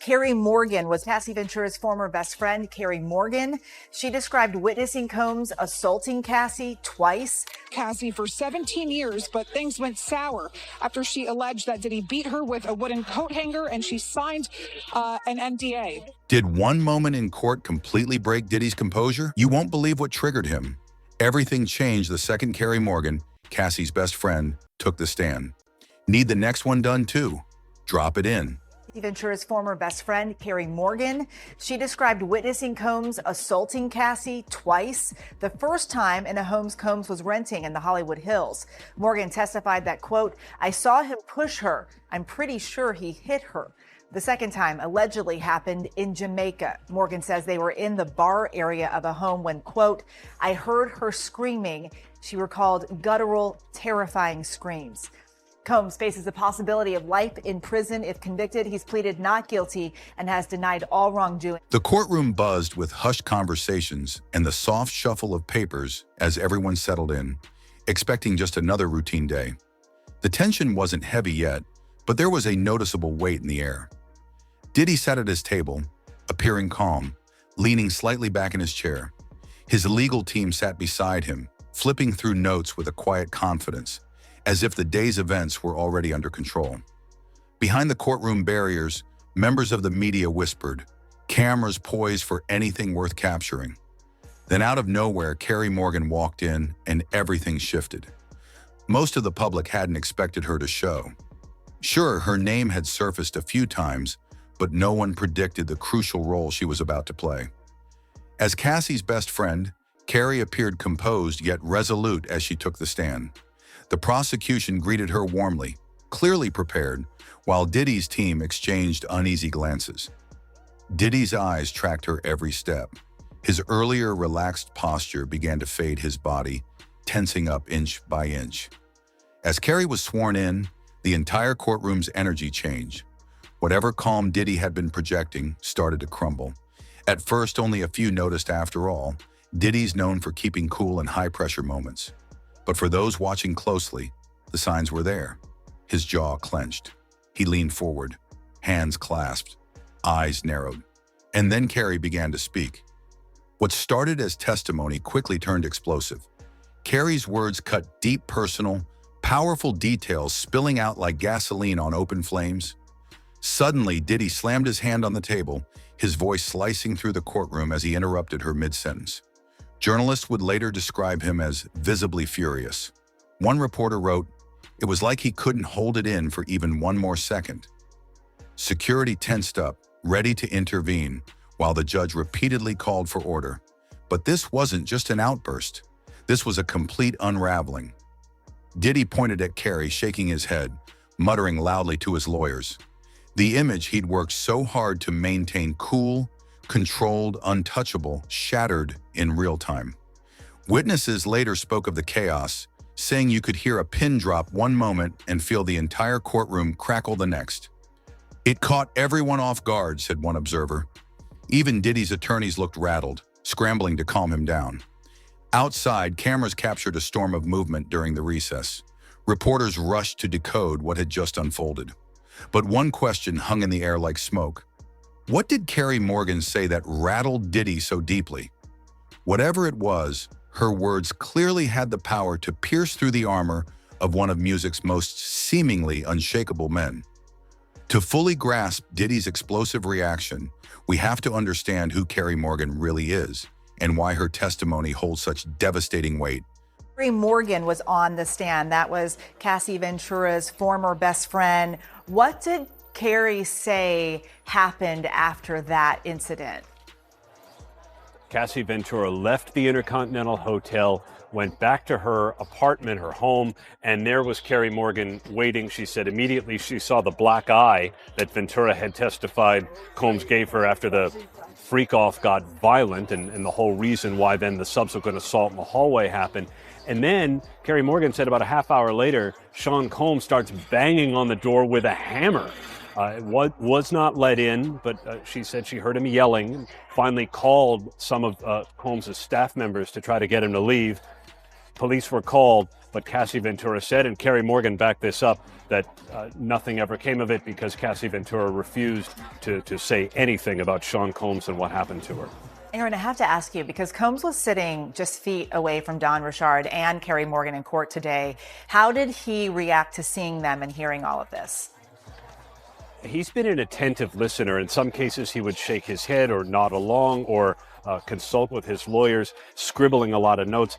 Carrie Morgan was Cassie Ventura's former best friend, Carrie Morgan. She described witnessing Combs assaulting Cassie twice. Cassie for 17 years, but things went sour after she alleged that Diddy beat her with a wooden coat hanger and she signed an NDA. Did one moment in court completely break Diddy's composure? You won't believe what triggered him. Everything changed the second Carrie Morgan, Cassie's best friend, took the stand. Need the next one done too? Drop it in. Ventura's former best friend, Carrie Morgan. She described witnessing Combs assaulting Cassie twice, the first time in a home Combs was renting in the Hollywood Hills. Morgan testified that, quote, "I saw him push her. I'm pretty sure he hit her." The second time allegedly happened in Jamaica. Morgan says they were in the bar area of a home when, quote, "I heard her screaming." She recalled guttural, terrifying screams. Combs faces the possibility of life in prison if convicted. He's pleaded not guilty and has denied all wrongdoing. The courtroom buzzed with hushed conversations and the soft shuffle of papers as everyone settled in, expecting just another routine day. The tension wasn't heavy yet, but there was a noticeable weight in the air. Diddy sat at his table, appearing calm, leaning slightly back in his chair. His legal team sat beside him, flipping through notes with a quiet confidence, as if the day's events were already under control. Behind the courtroom barriers, members of the media whispered, cameras poised for anything worth capturing. Then out of nowhere, Carrie Morgan walked in and everything shifted. Most of the public hadn't expected her to show. Sure, her name had surfaced a few times, but no one predicted the crucial role she was about to play. As Cassie's best friend, Carrie appeared composed yet resolute as she took the stand. The prosecution greeted her warmly, clearly prepared, while Diddy's team exchanged uneasy glances. Diddy's eyes tracked her every step. His earlier relaxed posture began to fade, his body tensing up inch by inch. As Carrie was sworn in, the entire courtroom's energy changed. Whatever calm Diddy had been projecting started to crumble. At first, only a few noticed. After all, Diddy's known for keeping cool in high-pressure moments. But for those watching closely, the signs were there. His jaw clenched. He leaned forward, hands clasped, eyes narrowed. And then Carrie began to speak. What started as testimony quickly turned explosive. Carrie's words cut deep, personal, powerful details spilling out like gasoline on open flames. Suddenly, Diddy slammed his hand on the table, his voice slicing through the courtroom as he interrupted her mid-sentence. Journalists would later describe him as visibly furious. One reporter wrote, "It was like he couldn't hold it in for even one more second." Security tensed up, ready to intervene, while the judge repeatedly called for order. But this wasn't just an outburst. This was a complete unraveling. Diddy pointed at Carrie, shaking his head, muttering loudly to his lawyers. The image he'd worked so hard to maintain cool, controlled, untouchable, shattered in real time. Witnesses later spoke of the chaos, saying you could hear a pin drop one moment and feel the entire courtroom crackle the next. "It caught everyone off guard," said one observer. Even Diddy's attorneys looked rattled, scrambling to calm him down. Outside, cameras captured a storm of movement during the recess. Reporters rushed to decode what had just unfolded. But one question hung in the air like smoke. What did Carrie Morgan say that rattled Diddy so deeply? Whatever it was, her words clearly had the power to pierce through the armor of one of music's most seemingly unshakable men. To fully grasp Diddy's explosive reaction, we have to understand who Carrie Morgan really is and why her testimony holds such devastating weight. Carrie Morgan was on the stand. That was Cassie Ventura's former best friend. What did Carrie say happened after that incident? Cassie Ventura left the Intercontinental Hotel, went back to her apartment, her home, and there was Carrie Morgan waiting. She said immediately she saw the black eye that Ventura had testified Combs gave her after the freak-off got violent and the whole reason why then the subsequent assault in the hallway happened. And then Carrie Morgan said about a half hour later, Sean Combs starts banging on the door with a hammer. It was not let in, but she said she heard him yelling, finally called some of Combs' staff members to try to get him to leave. Police were called, But Cassie Ventura said, and Carrie Morgan backed this up, that nothing ever came of it because Cassie Ventura refused to say anything about Sean Combs and what happened to her. Aaron, I have to ask you, because Combs was sitting just feet away from Don Richard and Carrie Morgan in court today. How did he react to seeing them and hearing all of this? He's been an attentive listener. In some cases, he would shake his head or nod along or consult with his lawyers, scribbling a lot of notes.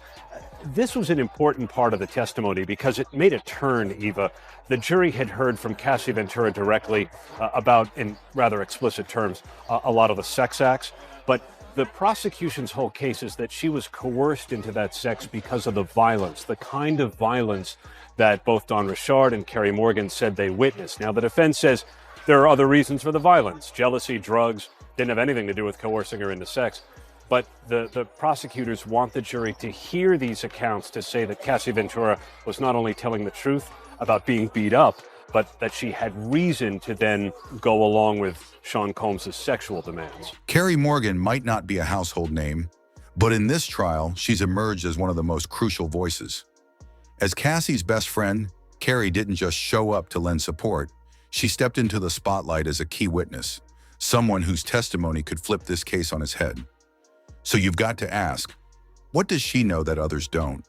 This was an important part of the testimony because it made a turn, Eva. The jury had heard from Cassie Ventura directly about, in rather explicit terms, a lot of the sex acts. But the prosecution's whole case is that she was coerced into that sex because of the violence, the kind of violence that both Don Richard and Carrie Morgan said they witnessed. Now, the defense says there are other reasons for the violence. Jealousy, drugs, didn't have anything to do with coercing her into sex. But the prosecutors want the jury to hear these accounts to say that Cassie Ventura was not only telling the truth about being beat up, but that she had reason to then go along with Sean Combs' sexual demands. Carrie Morgan might not be a household name, but in this trial, she's emerged as one of the most crucial voices. As Cassie's best friend, Carrie didn't just show up to lend support. She stepped into the spotlight as a key witness, someone whose testimony could flip this case on its head. So you've got to ask, what does she know that others don't?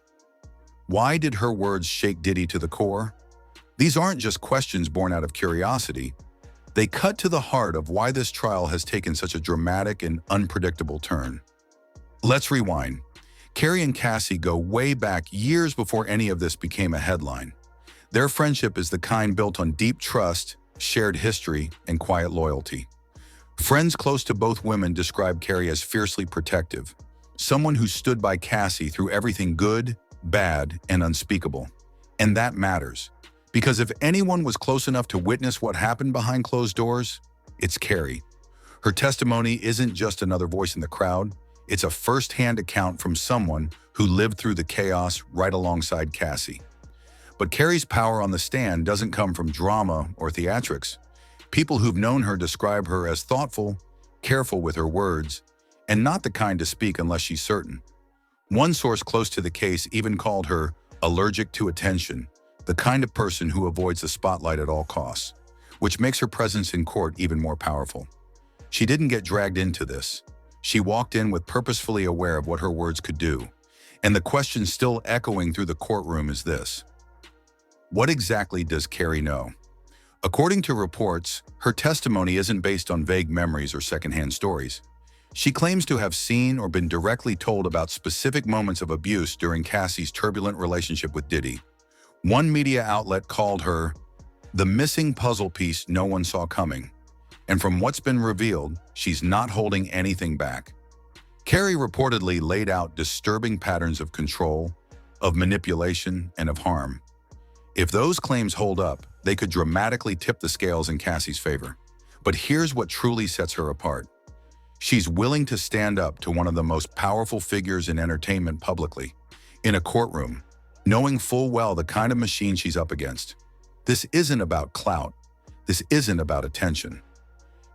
Why did her words shake Diddy to the core? These aren't just questions born out of curiosity. They cut to the heart of why this trial has taken such a dramatic and unpredictable turn. Let's rewind. Carrie and Cassie go way back years before any of this became a headline. Their friendship is the kind built on deep trust, shared history, and quiet loyalty. Friends close to both women describe Carrie as fiercely protective, someone who stood by Cassie through everything good, bad, and unspeakable. And that matters, because if anyone was close enough to witness what happened behind closed doors, it's Carrie. Her testimony isn't just another voice in the crowd, it's a first-hand account from someone who lived through the chaos right alongside Cassie. But Carrie's power on the stand doesn't come from drama or theatrics. People who've known her describe her as thoughtful, careful with her words, and not the kind to speak unless she's certain. One source close to the case even called her allergic to attention, the kind of person who avoids the spotlight at all costs, which makes her presence in court even more powerful. She didn't get dragged into this. She walked in with purposefully aware of what her words could do. And the question still echoing through the courtroom is this: what exactly does Carrie know? According to reports, her testimony isn't based on vague memories or secondhand stories. She claims to have seen or been directly told about specific moments of abuse during Cassie's turbulent relationship with Diddy. One media outlet called her the missing puzzle piece no one saw coming. And from what's been revealed, she's not holding anything back. Carrie reportedly laid out disturbing patterns of control, of manipulation, and of harm. If those claims hold up, they could dramatically tip the scales in Cassie's favor. But here's what truly sets her apart. She's willing to stand up to one of the most powerful figures in entertainment publicly, in a courtroom, knowing full well the kind of machine she's up against. This isn't about clout. This isn't about attention.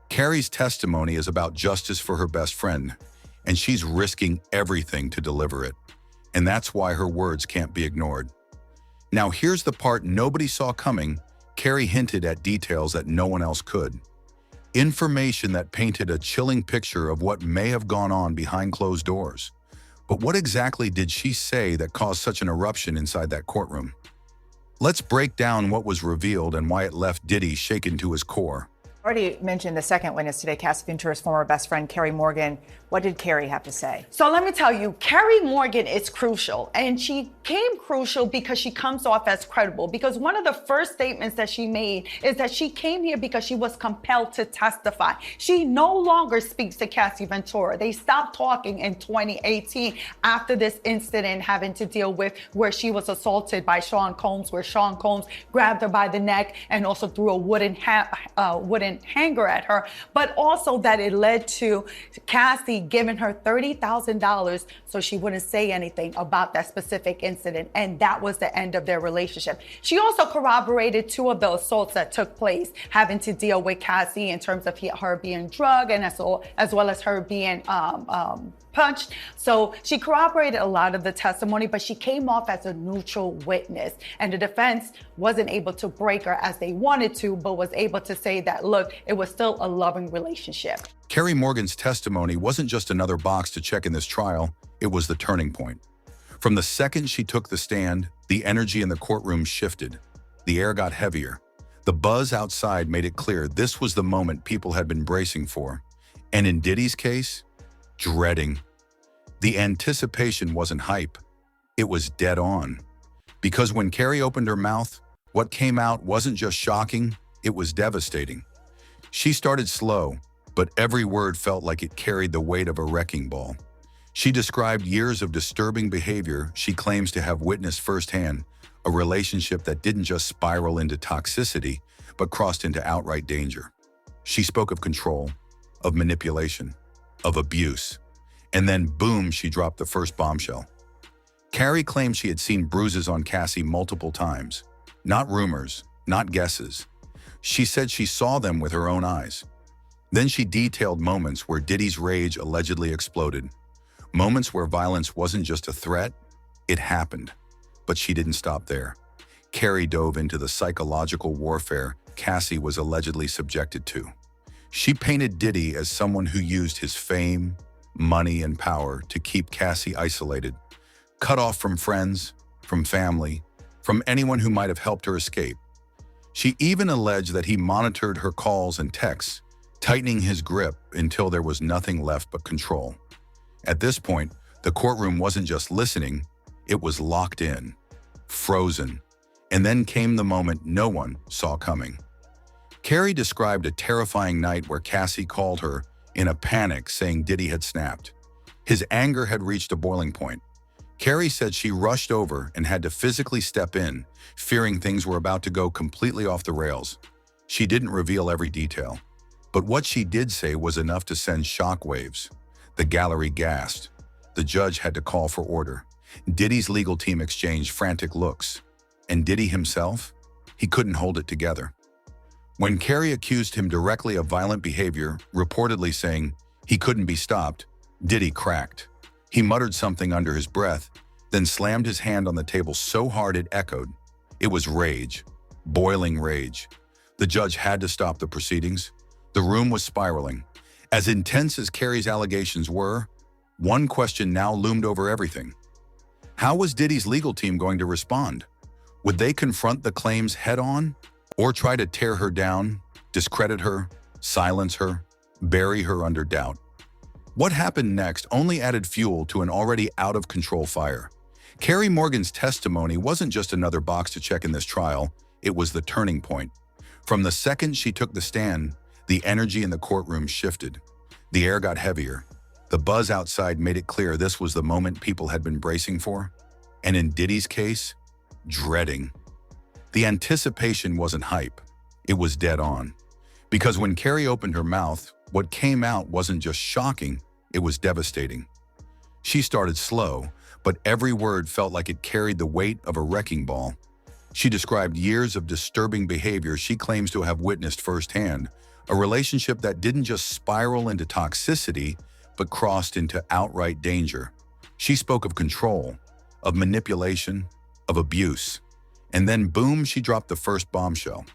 Carrie's testimony is about justice for her best friend, and she's risking everything to deliver it. And that's why her words can't be ignored. Now here's the part nobody saw coming. Carrie hinted at details that no one else could. Information that painted a chilling picture of what may have gone on behind closed doors. But what exactly did she say that caused such an eruption inside that courtroom? Let's break down what was revealed and why it left Diddy shaken to his core. Already mentioned the second witness today, Cassie Ventura's former best friend, Carrie Morgan. What did Carrie have to say? So let me tell you, Carrie Morgan is crucial. And she came crucial because she comes off as credible. Because one of the first statements that she made is that she came here because she was compelled to testify. She no longer speaks to Cassie Ventura. They stopped talking in 2018 after this incident having to deal with where she was assaulted by Sean Combs, where Sean Combs grabbed her by the neck and also threw a wooden wooden hanger at her, but also that it led to Cassie giving her $30,000 so she wouldn't say anything about that specific incident. And that was the end of their relationship. She also corroborated 2 of the assaults that took place, having to deal with Cassie in terms of her being drugged and as well as her being punched. So she corroborated a lot of the testimony, but she came off as a neutral witness. And the defense wasn't able to break her as they wanted to, but was able to say that, look, it was still a loving relationship. Carrie Morgan's testimony wasn't just another box to check in this trial, it was the turning point. From the second she took the stand, the energy in the courtroom shifted. The air got heavier. The buzz outside made it clear this was the moment people had been bracing for. And in Diddy's case, dreading. The anticipation wasn't hype. It was dead on. Because when Carrie opened her mouth, what came out wasn't just shocking, it was devastating. She started slow, but every word felt like it carried the weight of a wrecking ball. She described years of disturbing behavior she claims to have witnessed firsthand, a relationship that didn't just spiral into toxicity, but crossed into outright danger. She spoke of control, of manipulation, of abuse. And then, boom, she dropped the first bombshell. Carrie claimed she had seen bruises on Cassie multiple times. Not rumors, not guesses. She said she saw them with her own eyes. Then she detailed moments where Diddy's rage allegedly exploded. Moments where violence wasn't just a threat, it happened. But she didn't stop there. Carrie dove into the psychological warfare Cassie was allegedly subjected to. She painted Diddy as someone who used his fame, money, and power to keep Cassie isolated, cut off from friends, from family, from anyone who might have helped her escape. She even alleged that he monitored her calls and texts, tightening his grip until there was nothing left but control. At this point, the courtroom wasn't just listening, it was locked in, frozen. And then came the moment no one saw coming. Carrie described a terrifying night where Cassie called her in a panic saying Diddy had snapped. His anger had reached a boiling point. Carrie said she rushed over and had to physically step in, fearing things were about to go completely off the rails. She didn't reveal every detail, but what she did say was enough to send shockwaves. The gallery gasped. The judge had to call for order. Diddy's legal team exchanged frantic looks. And Diddy himself? He couldn't hold it together. When Carrie accused him directly of violent behavior, reportedly saying he couldn't be stopped, Diddy cracked. He muttered something under his breath, then slammed his hand on the table so hard it echoed. It was rage, boiling rage. The judge had to stop the proceedings. The room was spiraling. As intense as Carrie's allegations were, one question now loomed over everything. How was Diddy's legal team going to respond? Would they confront the claims head-on, or try to tear her down, discredit her, silence her, bury her under doubt? What happened next only added fuel to an already out-of-control fire. Carrie Morgan's testimony wasn't just another box to check in this trial, it was the turning point. From the second she took the stand, the energy in the courtroom shifted. The air got heavier. The buzz outside made it clear this was the moment people had been bracing for. And in Diddy's case, dreading. The anticipation wasn't hype, it was dead on. Because when Carrie opened her mouth, what came out wasn't just shocking, it was devastating. She started slow, but every word felt like it carried the weight of a wrecking ball. She described years of disturbing behavior she claims to have witnessed firsthand, a relationship that didn't just spiral into toxicity, but crossed into outright danger. She spoke of control, of manipulation, of abuse. And then boom, she dropped the first bombshell.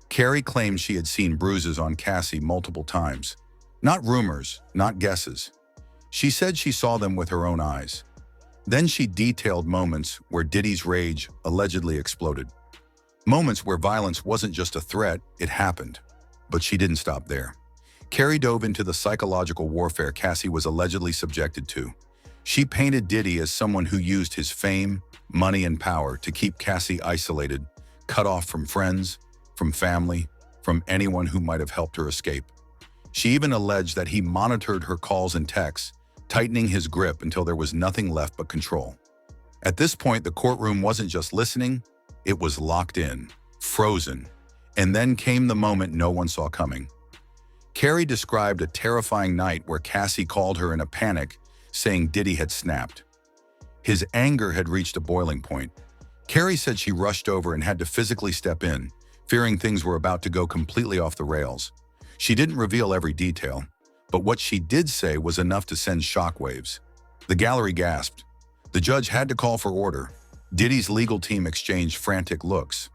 Carrie claimed she had seen bruises on Cassie multiple times. Not rumors, not guesses. She said she saw them with her own eyes. Then she detailed moments where Diddy's rage allegedly exploded. Moments where violence wasn't just a threat, it happened. But she didn't stop there. Carrie dove into the psychological warfare Cassie was allegedly subjected to. She painted Diddy as someone who used his fame, money, and power to keep Cassie isolated, cut off from friends, from family, from anyone who might have helped her escape. She even alleged that he monitored her calls and texts, tightening his grip until there was nothing left but control. At this point, the courtroom wasn't just listening, it was locked in, frozen. And then came the moment no one saw coming. Carrie described a terrifying night where Cassie called her in a panic, saying Diddy had snapped. His anger had reached a boiling point. Carrie said she rushed over and had to physically step in, fearing things were about to go completely off the rails. She didn't reveal every detail, but what she did say was enough to send shockwaves. The gallery gasped. The judge had to call for order. Diddy's legal team exchanged frantic looks.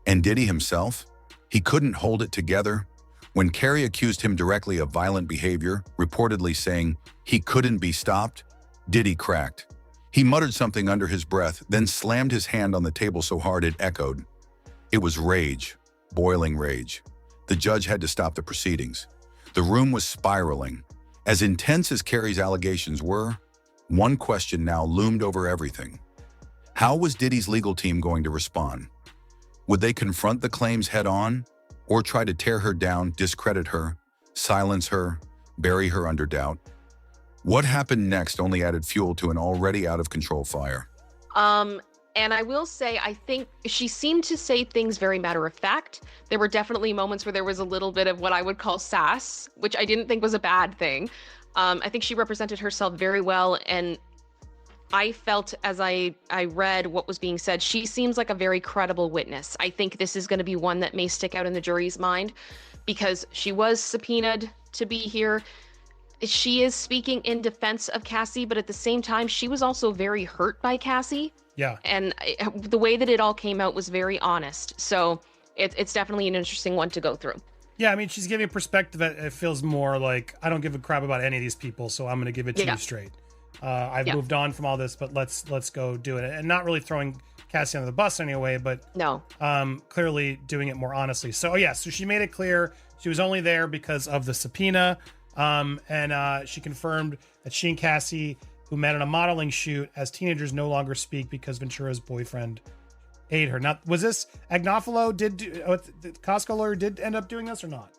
And Diddy himself? He couldn't hold it together. When Carrie accused him directly of violent behavior, reportedly saying he couldn't be stopped, Diddy cracked. He muttered something under his breath, then slammed his hand on the table so hard it echoed. It was rage, boiling rage. The judge had to stop the proceedings. The room was spiraling. As intense as Carrie's allegations were, one question now loomed over everything. How was Diddy's legal team going to respond? Would they confront the claims head-on, or try to tear her down, discredit her, silence her, bury her under doubt? What happened next only added fuel to an already out-of-control fire. And I will say, I think she seemed to say things very matter-of-fact. There were definitely moments where there was a little bit of what I would call sass, which I didn't think was a bad thing. I think she represented herself very well, and I felt as I read what was being said, she seems like a very credible witness. I think this is going to be one that may stick out in the jury's mind because she was subpoenaed to be here. She is speaking in defense of Cassie, but at the same time, she was also very hurt by Cassie. Yeah. And the way that it all came out was very honest. So it's definitely an interesting one to go through. Yeah, I mean, she's giving a perspective that it feels more like, I don't give a crap about any of these people, so I'm going to give it to you straight. I've moved on from all this, but let's go do it. And not really throwing Cassie under the bus anyway, but no, clearly doing it more honestly. So yeah, so she made it clear she was only there because of the subpoena. And she confirmed that she and Cassie, who met on a modeling shoot as teenagers, no longer speak because Ventura's boyfriend ate her. Now, was this Agnifilo the Costco lawyer did end up doing this or not?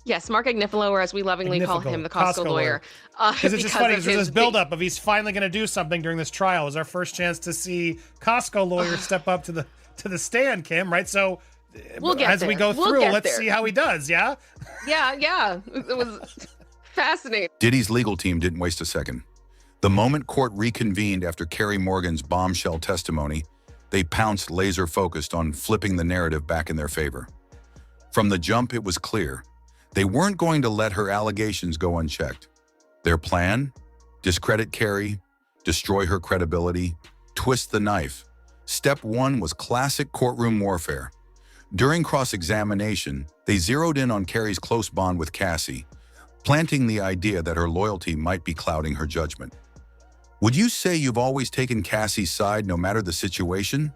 Yes, Mark Agnifilo, or as we lovingly call him, the Costco lawyer. Because it's just funny, because there's this buildup of he's finally going to do something during this trial. It was our first chance to see Costco lawyer step up to the stand, Kim, right? So we'll get as there. we go through, let's see how he does, yeah? Yeah. It was fascinating. Diddy's legal team didn't waste a second. The moment court reconvened after Carrie Morgan's bombshell testimony, they pounced laser-focused on flipping the narrative back in their favor. From the jump, it was clear. They weren't going to let her allegations go unchecked. Their plan? Discredit Carrie, destroy her credibility, twist the knife. Step one was classic courtroom warfare. During cross-examination, they zeroed in on Carrie's close bond with Cassie, planting the idea that her loyalty might be clouding her judgment. Would you say you've always taken Cassie's side no matter the situation?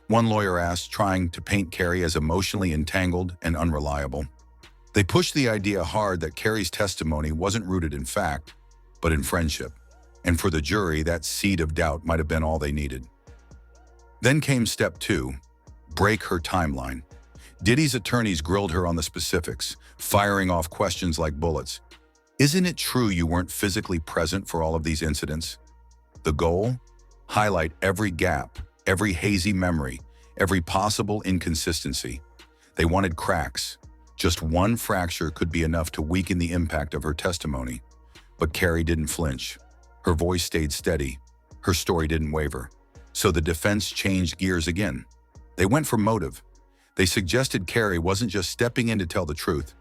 One lawyer asked, trying to paint Carrie as emotionally entangled and unreliable. They pushed the idea hard that Carrie's testimony wasn't rooted in fact, but in friendship. And for the jury, that seed of doubt might have been all they needed. Then came step two, break her timeline. Diddy's attorneys grilled her on the specifics, firing off questions like bullets. Isn't it true you weren't physically present for all of these incidents? The goal? Highlight every gap, every hazy memory, every possible inconsistency. They wanted cracks. Just one fracture could be enough to weaken the impact of her testimony. But Carrie didn't flinch. Her voice stayed steady. Her story didn't waver. So the defense changed gears again. They went for motive. They suggested Carrie wasn't just stepping in to tell the truth.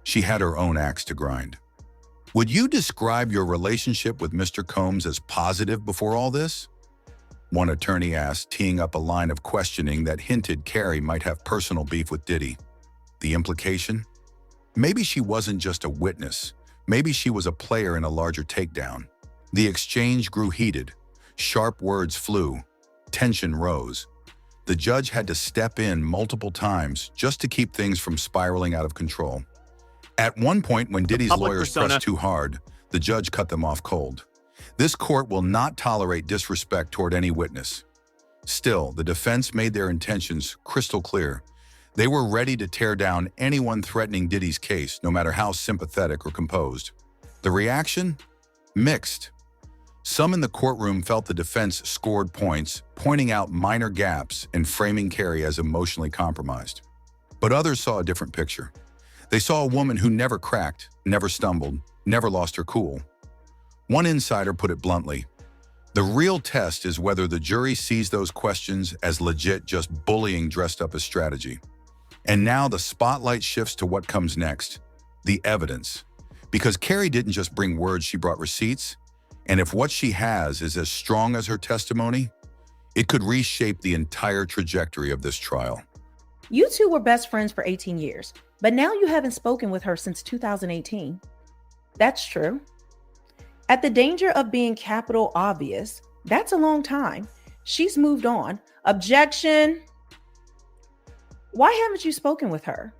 She had her own axe to grind. Would you describe your relationship with Mr. Combs as positive before all this? One attorney asked, teeing up a line of questioning that hinted Carrie might have personal beef with Diddy. The implication? Maybe she wasn't just a witness. Maybe she was a player in a larger takedown. The exchange grew heated. Sharp words flew. Tension rose. The judge had to step in multiple times just to keep things from spiraling out of control. At one point, when Diddy's lawyers pressed too hard, the judge cut them off cold. This court will not tolerate disrespect toward any witness. Still, the defense made their intentions crystal clear. They were ready to tear down anyone threatening Diddy's case, no matter how sympathetic or composed. The reaction? Mixed. Some in the courtroom felt the defense scored points, pointing out minor gaps and framing Carrie as emotionally compromised. But others saw a different picture. They saw a woman who never cracked, never stumbled, never lost her cool. One insider put it bluntly, the real test is whether the jury sees those questions as legit just bullying dressed up as strategy. And now the spotlight shifts to what comes next, the evidence. Because Carrie didn't just bring words, she brought receipts. And if what she has is as strong as her testimony, it could reshape the entire trajectory of this trial. You two were best friends for 18 years, but now you haven't spoken with her since 2018. That's true. At the danger of being capital obvious, that's a long time. She's moved on. Objection. Why haven't you spoken with her?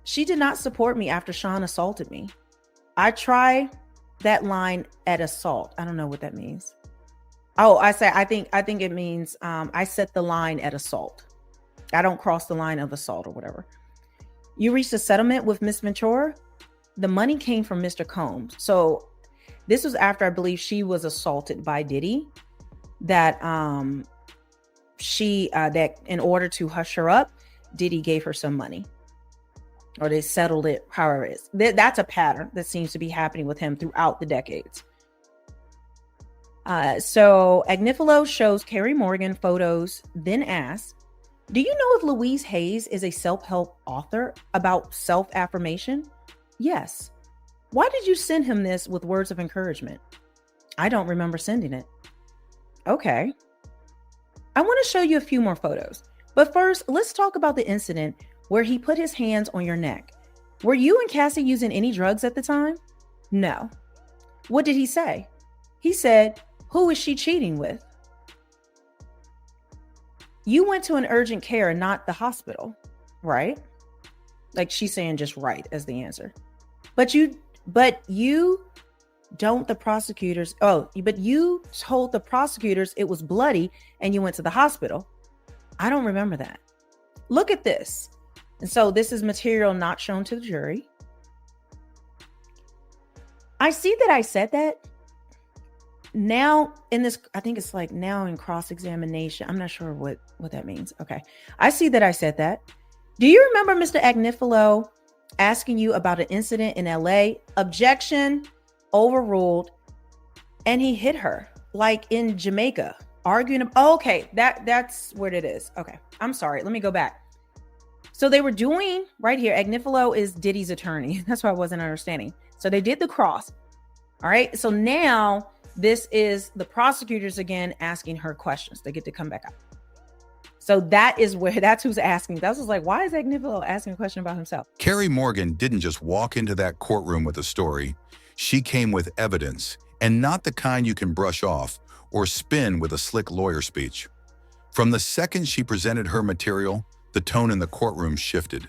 She did not support me after Sean assaulted me. I try that line at assault. I don't know what that means. Oh, I think it means I set the line at assault. I don't cross the line of assault or whatever. You reached a settlement with Miss Ventura? The money came from Mr. Combs. So this was after I believe she was assaulted by Diddy, that that in order to hush her up, Diddy gave her some money, or they settled it, however it is. That's a pattern that seems to be happening with him throughout the decades. So Agnifilo shows Carrie Morgan photos, then asks, do you know if Louise Hayes is a self-help author about self-affirmation? Yes. Why did you send him this with words of encouragement? I don't remember sending it. Okay. I want to show you a few more photos. But first, let's talk about the incident where he put his hands on your neck. Were you and Cassie using any drugs at the time? No. What did he say? He said, who is she cheating with? You went to an urgent care, not the hospital, right? Like she's saying just right as the answer. But you told the prosecutors it was bloody and you went to the hospital. I don't remember that. Look at this. And so this is material not shown to the jury. I see that I said that. Now in this, I think it's like now in cross-examination. I'm not sure what that means. Okay. I see that I said that. Do you remember Mr. Agnifilo asking you about an incident in LA? Objection, overruled. And he hit her like in Jamaica, arguing. Oh, okay. That's what it is. Okay. I'm sorry. Let me go back. So they were doing right here. Agnifilo is Diddy's attorney. That's why I wasn't understanding. So they did the cross. All right. So now this is the prosecutors again asking her questions. They get to come back up. So that's who's asking. That was like, why is Agnifilo asking a question about himself? Carrie Morgan didn't just walk into that courtroom with a story. She came with evidence, and not the kind you can brush off or spin with a slick lawyer speech. From the second she presented her material, the tone in the courtroom shifted.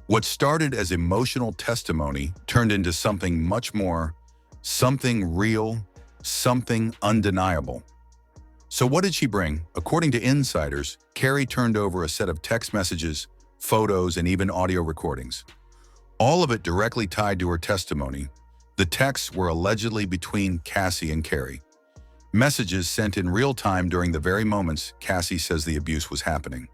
What started as emotional testimony turned into something much more, something real, something undeniable. So what did she bring? According to insiders, Carrie turned over a set of text messages, photos, and even audio recordings. All of it directly tied to her testimony. The texts were allegedly between Cassie and Carrie. Messages sent in real time during the very moments Cassie says the abuse was happening.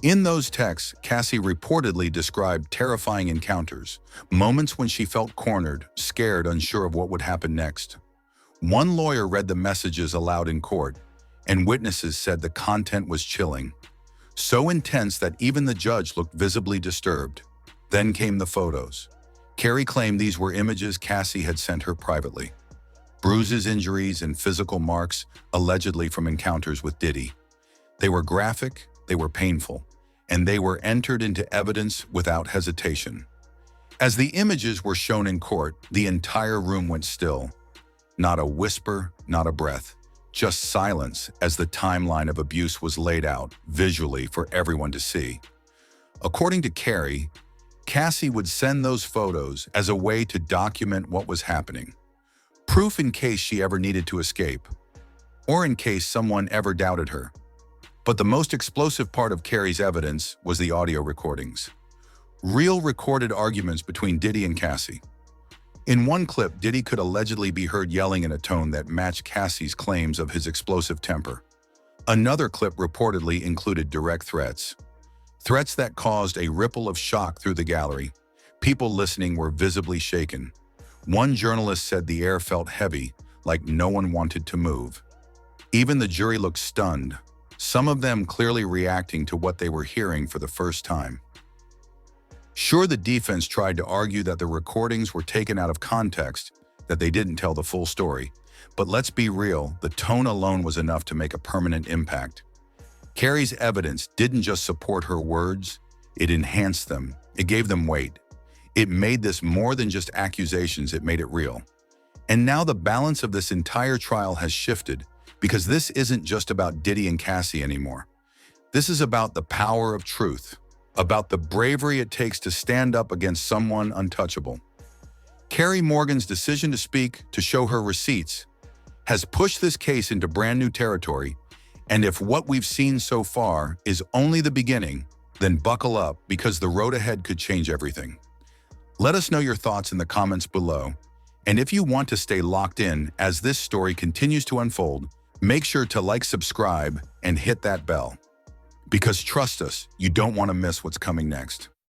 In those texts, Cassie reportedly described terrifying encounters, moments when she felt cornered, scared, unsure of what would happen next. One lawyer read the messages aloud in court, and witnesses said the content was chilling, so intense that even the judge looked visibly disturbed. Then came the photos. Carrie claimed these were images Cassie had sent her privately. Bruises, injuries, and physical marks, allegedly from encounters with Diddy. They were graphic, they were painful, and they were entered into evidence without hesitation. As the images were shown in court, the entire room went still. Not a whisper, not a breath, just silence as the timeline of abuse was laid out visually for everyone to see. According to Carrie, Cassie would send those photos as a way to document what was happening. Proof in case she ever needed to escape, or in case someone ever doubted her. But the most explosive part of Carrie's evidence was the audio recordings. Real recorded arguments between Diddy and Cassie. In one clip, Diddy could allegedly be heard yelling in a tone that matched Cassie's claims of his explosive temper. Another clip reportedly included direct threats. Threats that caused a ripple of shock through the gallery. People listening were visibly shaken. One journalist said the air felt heavy, like no one wanted to move. Even the jury looked stunned, some of them clearly reacting to what they were hearing for the first time. Sure, the defense tried to argue that the recordings were taken out of context, that they didn't tell the full story. But let's be real, the tone alone was enough to make a permanent impact. Carrie's evidence didn't just support her words, it enhanced them, it gave them weight. It made this more than just accusations, it made it real. And now the balance of this entire trial has shifted, because this isn't just about Diddy and Cassie anymore. This is about the power of truth, about the bravery it takes to stand up against someone untouchable. Carrie Morgan's decision to speak, to show her receipts, has pushed this case into brand new territory. And if what we've seen so far is only the beginning, then buckle up, because the road ahead could change everything. Let us know your thoughts in the comments below. And if you want to stay locked in as this story continues to unfold, make sure to like, subscribe, and hit that bell. Because trust us, you don't want to miss what's coming next.